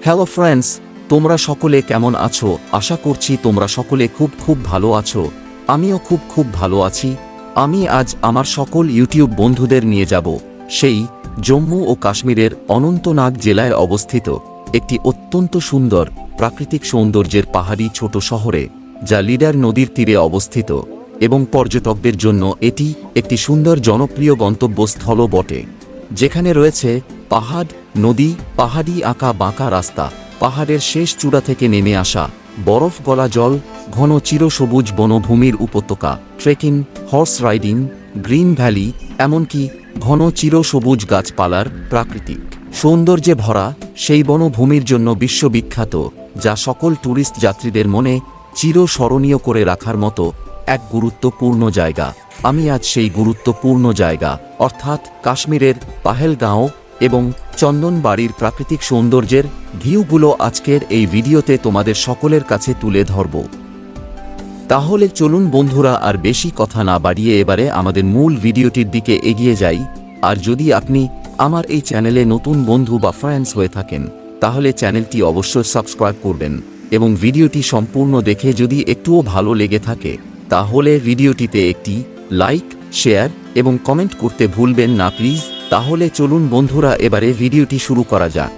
Hello friends, তোমরা সকলে কেমন আছো? আশা করছি তোমরা সকলে খুব ভালো আছো। আমিও খুব ভালো আছি। আমি আজ আমার সকল ইউটিউব বন্ধুদের নিয়ে যাব সেই জম্মু ও কাশ্মীরের অনন্তনাগ জেলায় অবস্থিত একটি অত্যন্ত সুন্দর প্রাকৃতিক সৌন্দর্যের পাহাড়ি ছোট শহরে, যা লিডার নদীর তীরে অবস্থিত এবং পর্যটকদের জন্য এটি একটি সুন্দর জনপ্রিয় গন্তব্যস্থলও বটে, যেখানে রয়েছে পাহাড়, নদী, পাহাড়ি আঁকা বাঁকা রাস্তা, পাহাড়ের শেষ চূড়া থেকে নেমে আসা বরফ গলা জল, ঘন চিরসবুজ বনভূমির উপত্যকা, trekking, horse riding, green valley, এমনকি ঘন চিরসবুজ গাছপালার প্রাকৃতিক সৌন্দর্যে ভরা সেই বনভূমির জন্য বিশ্ববিখ্যাত, যা সকল ট্যুরিস্ট যাত্রীদের মনে চিরস্মরণীয় করে রাখার মতো এক গুরুত্বপূর্ণ জায়গা। আমি আজ সেই গুরুত্বপূর্ণ জায়গা অর্থাৎ কাশ্মীরের পাহেলগাঁও এবং চন্দনবাড়ির প্রাকৃতিক সৌন্দর্যের ভিউগুলো আজকের এই ভিডিওতে তোমাদের সকলের কাছে তুলে ধরব। তাহলে চলুন বন্ধুরা, আর বেশি কথা না বাড়িয়ে এবারে আমাদের মূল ভিডিওটির দিকে এগিয়ে যাই। আর যদি আপনি আমার এই চ্যানেলে নতুন বন্ধু বা ফ্রেন্ডস হয়ে থাকেন, তাহলে চ্যানেলটি অবশ্যই সাবস্ক্রাইব করবেন এবং ভিডিওটি সম্পূর্ণ দেখে যদি একটুও ভালো লেগে থাকে, তাহলে ভিডিওটিতে একটি লাইক, শেয়ার এবং কমেন্ট করতে ভুলবেন না প্লিজ। তাহলে চলুন বন্ধুরা, এবারে ভিডিওটি শুরু করা যাক।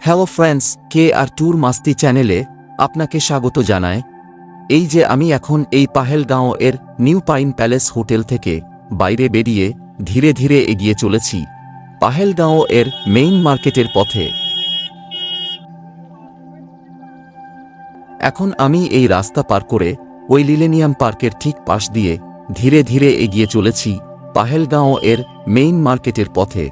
হ্যালো ফ্রেন্ডস, কে আর ট্যুর মাস্তি চ্যানেলে আপনাকে স্বাগত জানায়। এই যে আমি এখন এই পাহেলগাঁও এর নিউ পাইন প্যালেস হোটেল থেকে বাইরে বেরিয়ে ধীরে ধীরে এগিয়ে চলেছি পাহেলগাঁও এর মেইন মার্কেটের পথে। এখন আমি এই রাস্তা পার করে ওই লিলেনিয়াম পার্কের ঠিক পাশ দিয়ে ধীরে ধীরে এগিয়ে চলেছি পাহেলগাঁও এর মেইন মার্কেটের পথে।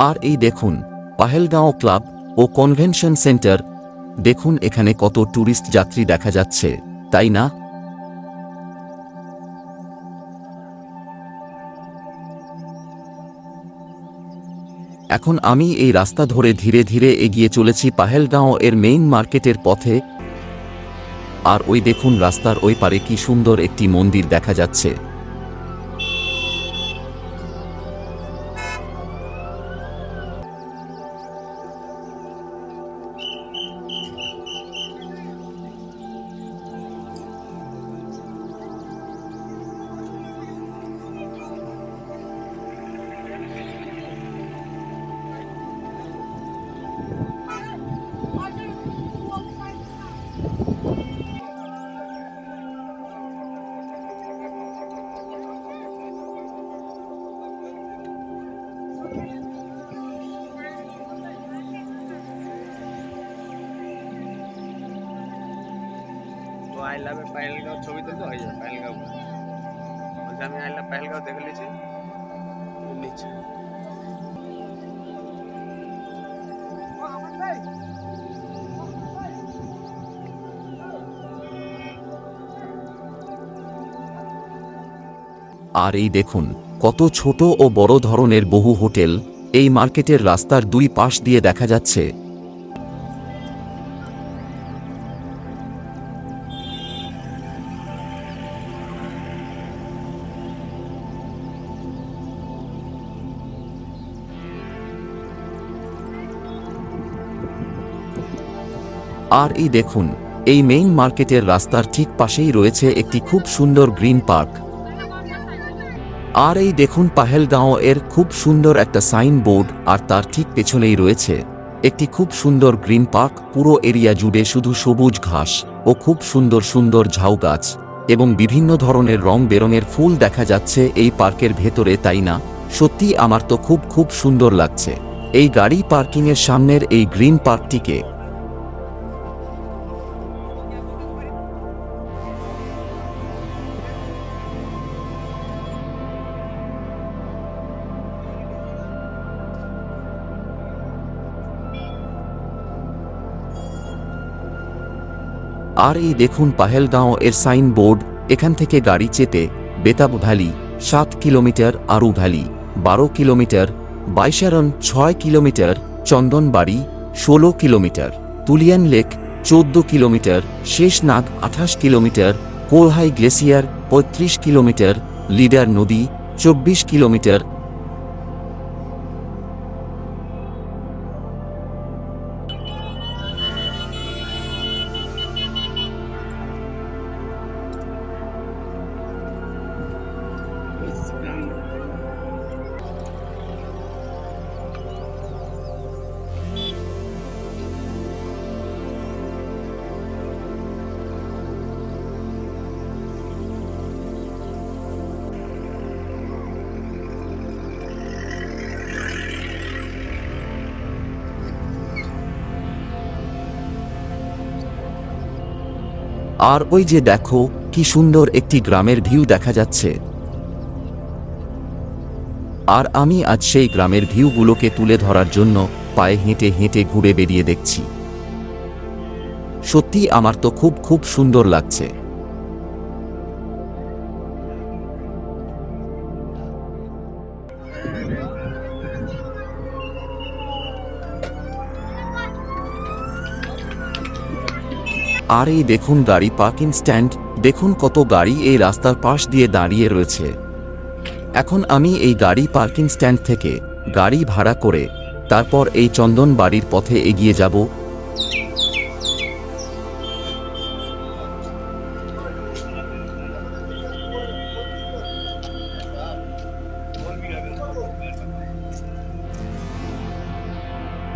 আর এই দেখুন পাহেলগাঁও ক্লাব ও কনভেনশন সেন্টার। দেখুন এখানে কত ট্যুরিস্ট যাত্রী দেখা যাচ্ছে, তাই না? এখন আমি এই রাস্তা ধরে ধীরে ধীরে এগিয়ে চলেছি পাহেলগাঁও এর মেইন মার্কেটের পথে। আর ওই দেখুন রাস্তার ওই পারে কি সুন্দর একটি মন্দির দেখা যাচ্ছে। আই লাভ পাহেলগাঁও ছবি তুলতে হয়ে যাবে। পাহেলগাঁও বলতে আমি আই লাভ পাহেলগাঁও দেখে নিয়েছি নিচে। আর এই দেখুন কত ছোট ও বড় ধরনের বহু হোটেল এই মার্কেটের রাস্তার দুই পাশ দিয়ে দেখা যাচ্ছে। আর এই দেখুন এই মেইন মার্কেটের রাস্তার ঠিক পাশেই রয়েছে একটি খুব সুন্দর গ্রিন পার্ক। আর এই দেখুন পাহেলগাঁও এর খুব সুন্দর একটা সাইন বোর্ড, আর তার ঠিক পেছনেই রয়েছে একটি খুব সুন্দর গ্রিন পার্ক। পুরো এরিয়া জুড়ে শুধু সবুজ ঘাস ও খুব সুন্দর সুন্দর ঝাউ গাছ এবং বিভিন্ন ধরনের রং বেরঙের ফুল দেখা যাচ্ছে এই পার্কের ভেতরে, তাই না? সত্যি আমার তো খুব খুব সুন্দর লাগছে এই গাড়ি পার্কিংয়ের সামনের এই গ্রিন পার্কটিকে। আর এই দেখুন পাহেলগাঁও এর সাইন বোর্ড। এখান থেকে গাড়ি চেপে Betaab valley 7 kilometre, Aru valley 12 kilometre, Baisaran 6 kilometre, Chandanwari 16 kilometre, Tulian lake 14 kilometre, Sheshnag 28 kilometre, Kolahoi glacier 35 kilometre, Lidder নদী 24 কিলোমিটার। আর ওই যে দেখো কি সুন্দর একটি গ্রামের ভিউ দেখা যাচ্ছে। আর আমি আজ সেই গ্রামের ভিউগুলোকে তুলে ধরার জন্য পায়ে হেঁটে হেঁটে ঘুরে বেরিয়ে দেখছি। সত্যি আমার তো খুব খুব সুন্দর লাগছে। আর এই দেখুন গাড়ি পার্কিং স্ট্যান্ড। দেখুন কত গাড়ি এই রাস্তার পাশ দিয়ে দাঁড়িয়ে রয়েছে। এখন আমি এই গাড়ি পার্কিং স্ট্যান্ড থেকে গাড়ি ভাড়া করে তারপর এই চন্দন বাড়ির পথে এগিয়ে যাব।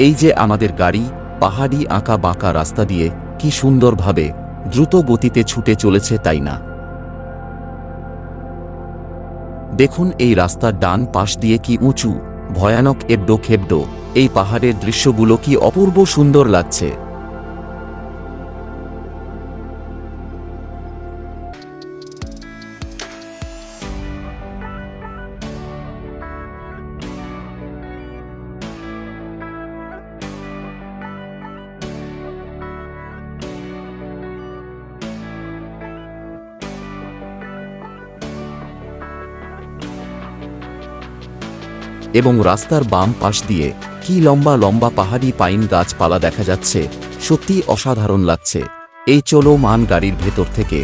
এই যে আমাদের গাড়ি পাহাড়ি আঁকা বাঁকা রাস্তা দিয়ে কি সুন্দরভাবে দ্রুত গতিতে ছুটে চলেছে, তাই না? দেখুন এই রাস্তার ডান পাশ দিয়ে কি উঁচু ভয়ানক এবডো খেবডো এই পাহাড়ের দৃশ্যগুলো কি অপূর্ব সুন্দর লাগছে। এবং রাস্তার বাম পাশ দিয়ে কি লম্বা লম্বা পাহাড়ি পাইন গাছপালা দেখা যাচ্ছে, সত্যি অসাধারণ লাগছে। এই চলমান গাড়ির ভেতর থেকে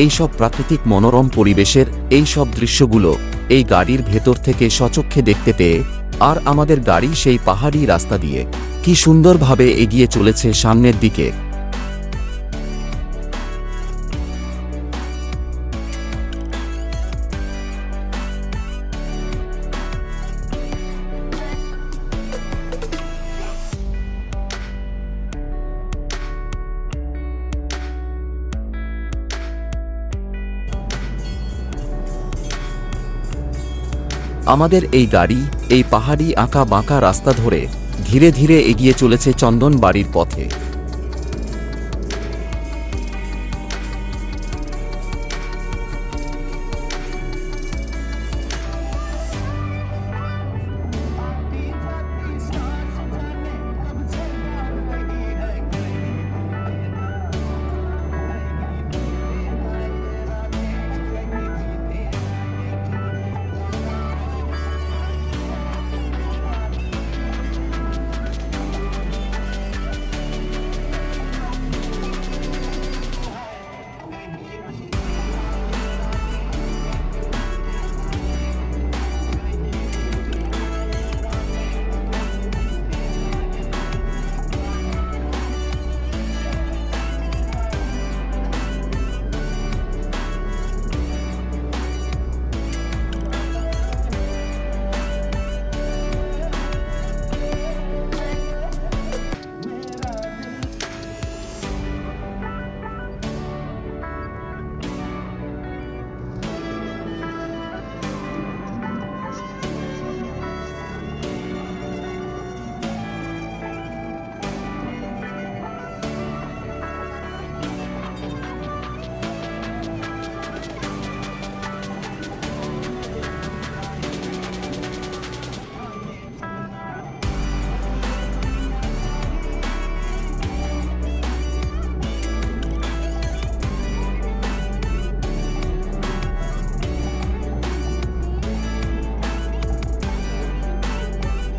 এই সব প্রাকৃতিক মনোরম পরিবেশের এই সব দৃশ্যগুলো এই গাড়ির ভেতর থেকে সচক্ষে দেখতে পেয়ে, আর আমাদের গাড়ি সেই পাহাড়ি রাস্তা দিয়ে কি সুন্দরভাবে এগিয়ে চলেছে সামনের দিকে। আমাদের এই গাড়ি এই পাহাড়ি আঁকা বাঁকা রাস্তা ধরে ধীরে ধীরে এগিয়ে চলেছে চন্দন বাড়ির পথে।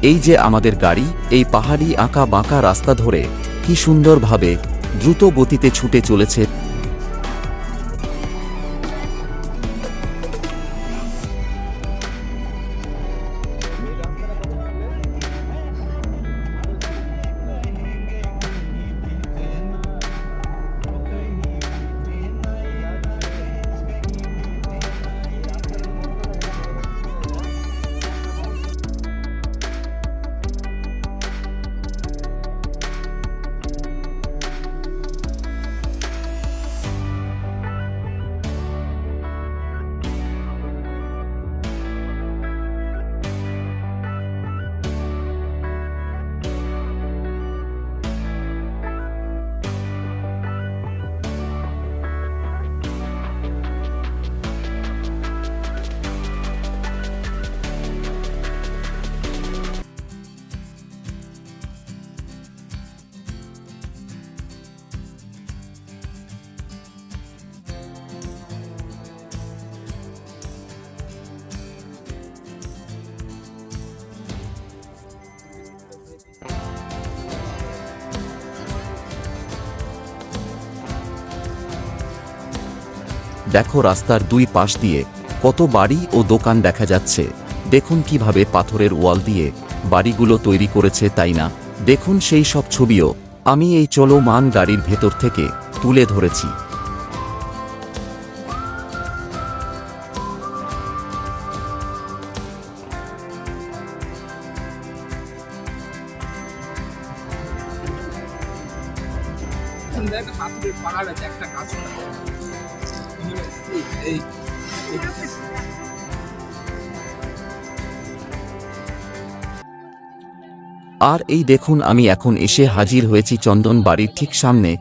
এই যে আমাদের গাড়ি এই পাহাড়ি আঁকা বাঁকা রাস্তা ধরে কি সুন্দরভাবে দ্রুত গতিতে ছুটে চলেছে। দেখো রাস্তার দুই পাশ দিয়ে কত বাড়ি ও দোকান দেখা যাচ্ছে। দেখুন কিভাবে পাথরের ওয়াল দিয়ে বাড়িগুলো তৈরি করেছে, তাই না? দেখুন সেই সব ছবিও আমি এই চলমান গাড়ির ভেতর থেকে তুলে ধরেছি। পাহাড় আছে একটা কাজ এই আর এই দেখুন আমি এখন এসে হাজির হয়েছি চন্দন বাড়ির ঠিক সামনে।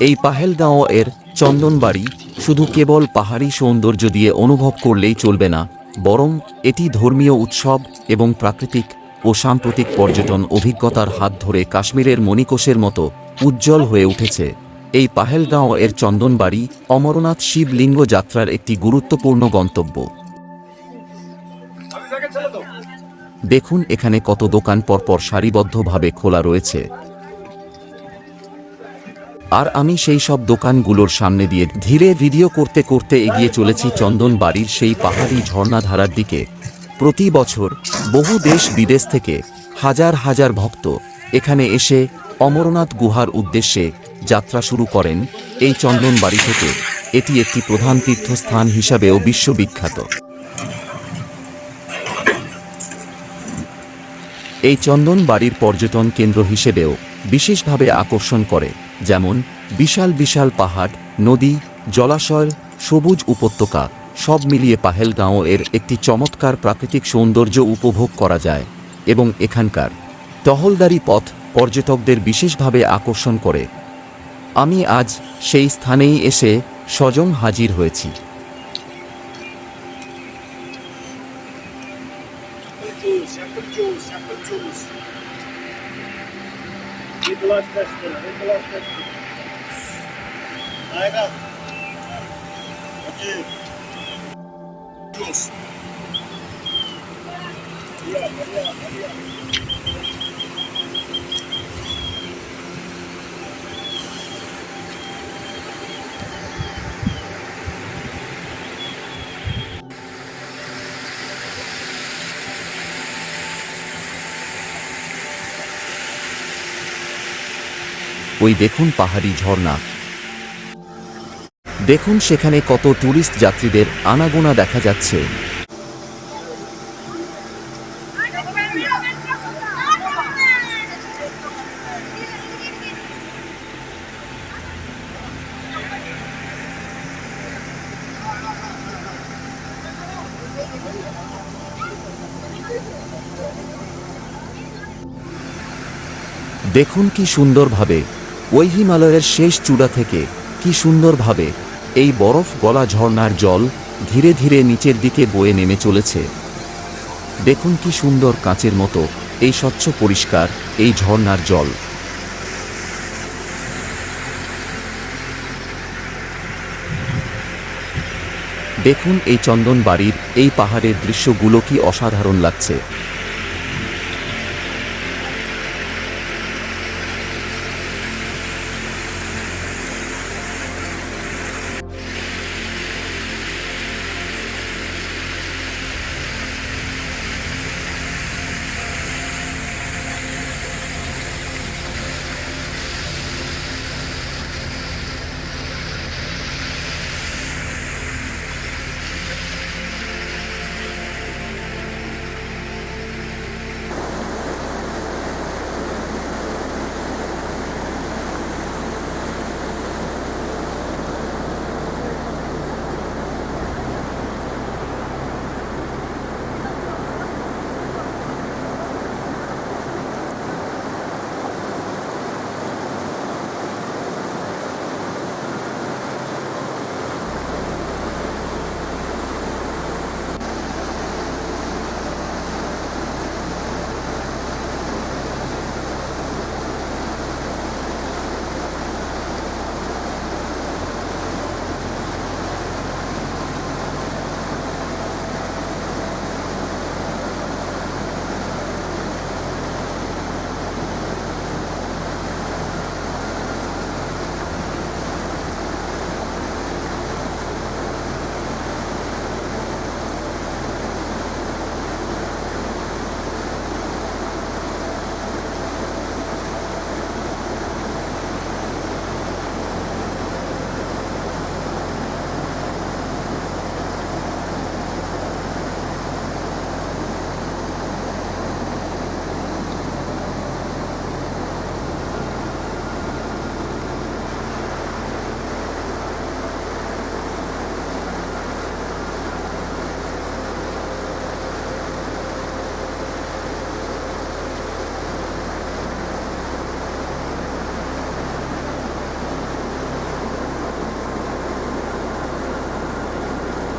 এই পাহেলগাঁও এর চন্দন বাড়ি শুধু কেবল পাহাড়ি সৌন্দর্য দিয়ে অনুভব করলেই চলবে না, বরং এটি ধর্মীয় উৎসব এবং প্রাকৃতিক ও সাম্প্রতিক পর্যটন অভিজ্ঞতার হাত ধরে কাশ্মীরের মণিকোষের মতো উজ্জ্বল হয়ে উঠেছে। এই পাহেলগাঁও এর চন্দন বাড়ি অমরনাথ শিব লিঙ্গ যাত্রার একটি গুরুত্বপূর্ণ গন্তব্য। দেখুন এখানে কত দোকান পরপর সারিবদ্ধভাবে খোলা রয়েছে, আর আমি সেই সব দোকানগুলোর সামনে দিয়ে ধীরে ভিডিও করতে করতে এগিয়ে চলেছি চন্দন বাড়ির সেই পাহাড়ি ঝর্ণাধারার দিকে। প্রতি বছর বহু দেশ বিদেশ থেকে হাজার হাজার ভক্ত এখানে এসে অমরনাথ গুহার উদ্দেশ্যে যাত্রা শুরু করেন এই চন্দন বাড়ি থেকে। এটি একটি প্রধান তীর্থস্থান হিসাবেও বিশ্ববিখ্যাত। এই চন্দন বাড়ির পর্যটন কেন্দ্র হিসেবেও বিশেষভাবে আকর্ষণ করে, যেমন বিশাল বিশাল পাহাড়, নদী, জলাশয়, সবুজ উপত্যকা, সব মিলিয়ে পাহেলগাঁও এর একটি চমৎকার প্রাকৃতিক সৌন্দর্য উপভোগ করা যায়। এবং এখানকার টহলদারি পথ পর্যটকদের বিশেষভাবে আকর্ষণ করে। আমি আজ সেই স্থানেই এসে সজং হাজির হয়েছি। ওই দেখুন পাহাড়ি ঝর্ণা, দেখুন সেখানে কত টুরিস্ট যাত্রীদের আনাগোনা দেখা যাচ্ছে। দেখুন কি সুন্দরভাবে ওই হিমালয়ের শেষ চূড়া থেকে কি সুন্দরভাবে এই বরফ গলা ঝর্ণার জল ধীরে ধীরে নিচের দিকে বয়ে নেমে চলেছে। দেখুন কি সুন্দর কাঁচের মতো এই স্বচ্ছ পরিষ্কার এই ঝর্ণার জল। দেখুন এই চন্দন বাড়ির এই পাহাড়ের দৃশ্যগুলো কি অসাধারণ লাগছে।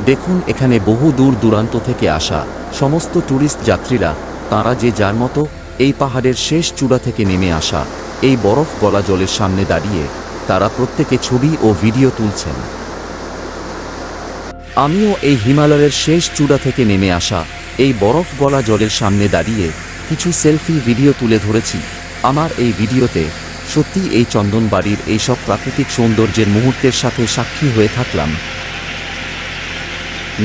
দেখুন এখানে বহু দূর দূরান্ত থেকে আসা সমস্ত ট্যুরিস্ট যাত্রীরা, তারা যে যার মতো এই পাহাড়ের শেষ চূড়া থেকে নেমে আসা এই বরফ গলা জলের সামনে দাঁড়িয়ে তারা প্রত্যেকে ছবি ও ভিডিও তুলছেন। আমিও এই হিমালয়ের শেষ চূড়া থেকে নেমে আসা এই বরফ গলা জলের সামনে দাঁড়িয়ে কিছু সেলফি ভিডিও তুলে ধরেছি আমার এই ভিডিওতে। সত্যি এই চন্দন বাড়ির এইসব প্রাকৃতিক সৌন্দর্যের মুহূর্তের সাথে সাক্ষী হয়ে থাকলাম।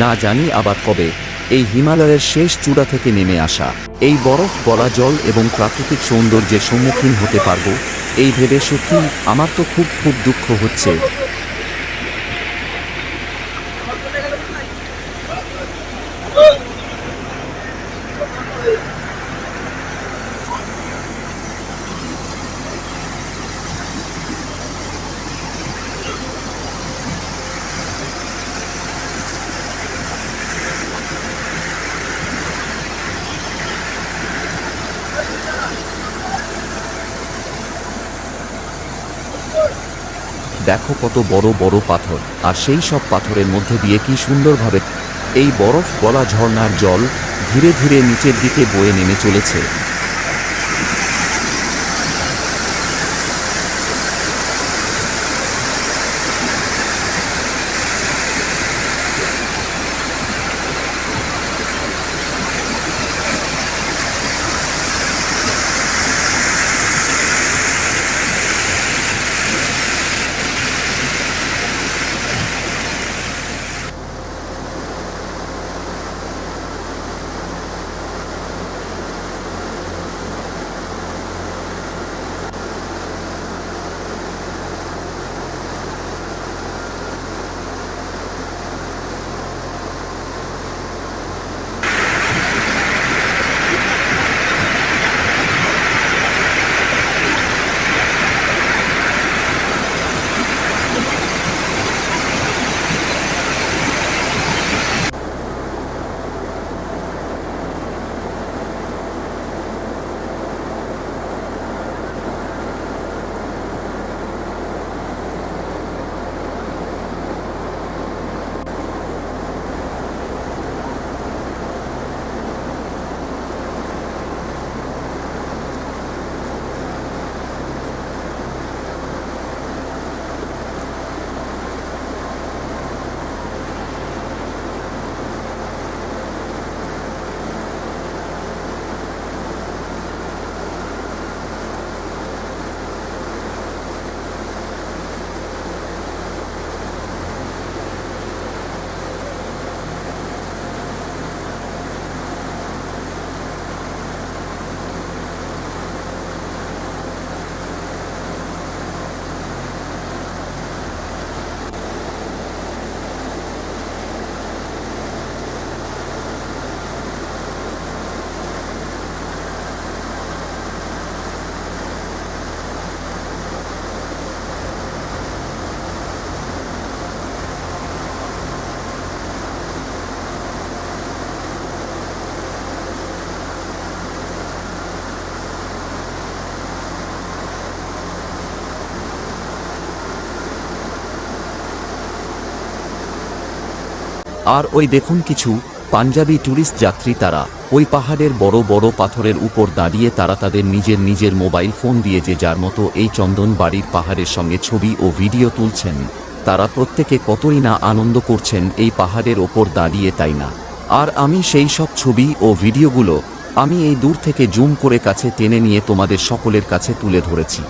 না জানি আবার কবে এই হিমালয়ের শেষ চূড়া থেকে নেমে আসা এই বরফ গলা জল এবং প্রাকৃতিক সৌন্দর্যের সম্মুখীন হতে পারবো, এই ভেবে সত্যি আমার তো খুব খুব দুঃখ হচ্ছে। দেখো কত বড় বড় পাথর, আর সেই সব পাথরের মধ্যে দিয়ে কি সুন্দরভাবে এই বরফ গলা ঝর্ণার জল ধীরে ধীরে নিচের দিকে বয়ে নেমে চলেছে। আর ওই দেখুন কিছু পাঞ্জাবি ট্যুরিস্ট যাত্রী, তারা ওই পাহাড়ের বড় বড় পাথরের উপর দাঁড়িয়ে তারা তাদের নিজের নিজের মোবাইল ফোন দিয়ে যে যার মতো এই চন্দনবাড়ির পাহাড়ের সঙ্গে ছবি ও ভিডিও তুলছেন। তারা প্রত্যেকে কতই না আনন্দ করছেন এই পাহাড়ের ওপর দাঁড়িয়ে, তাই না? আর আমি সেই সব ছবি ও ভিডিওগুলো আমি এই দূর থেকে জুম করে কাছে টেনে নিয়ে তোমাদের সকলের কাছে তুলে ধরেছি।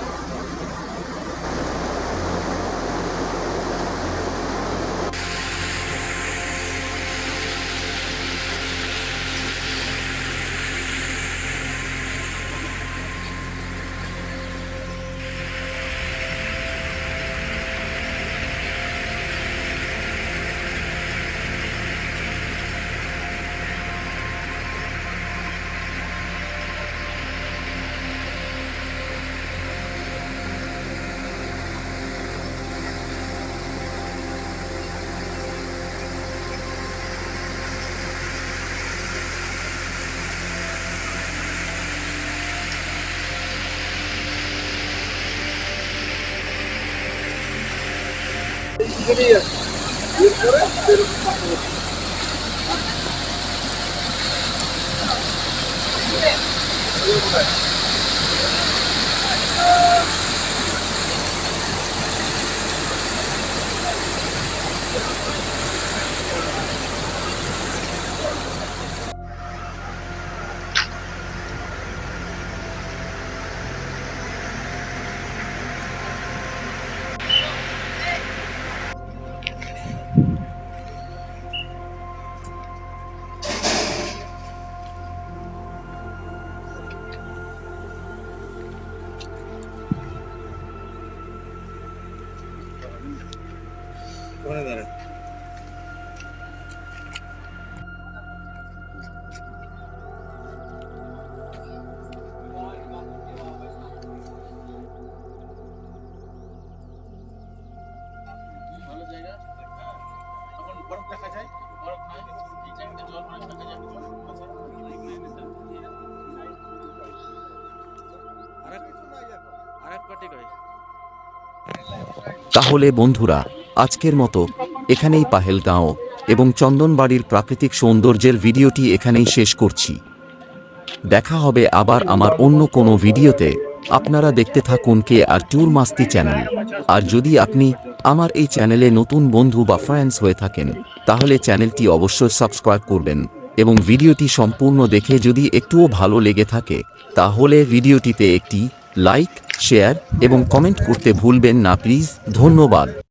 ওখানে দাঁড়ায়। ভালো জায়গা, তখন বরফ দেখা যায়, বরফ নাই এই জায়গাতে জল অনেক দেখা যায়, জল আছে। আরেক পার্টি কই? তাহলে বন্ধুরা, আজকের মতো এখানেই পাহেলগাঁও এবং চন্দনবাড়ির প্রাকৃতিক সৌন্দর্যের ভিডিওটি এখানেই শেষ করছি। দেখা হবে আবার আমার অন্য কোনো ভিডিওতে। আপনারা দেখতে থাকুন কে আর ট্যুর মাস্তি চ্যানেল। আর যদি আপনি আমার এই চ্যানেলে নতুন বন্ধু বা ফ্রেন্ডস হয়ে থাকেন, তাহলে চ্যানেলটি অবশ্যই সাবস্ক্রাইব করবেন এবং ভিডিওটি সম্পূর্ণ দেখে যদি একটুও ভালো লেগে থাকে, তাহলে ভিডিওটিতে একটি লাইক, শেয়ার এবং কমেন্ট করতে ভুলবেন না প্লিজ। ধন্যবাদ।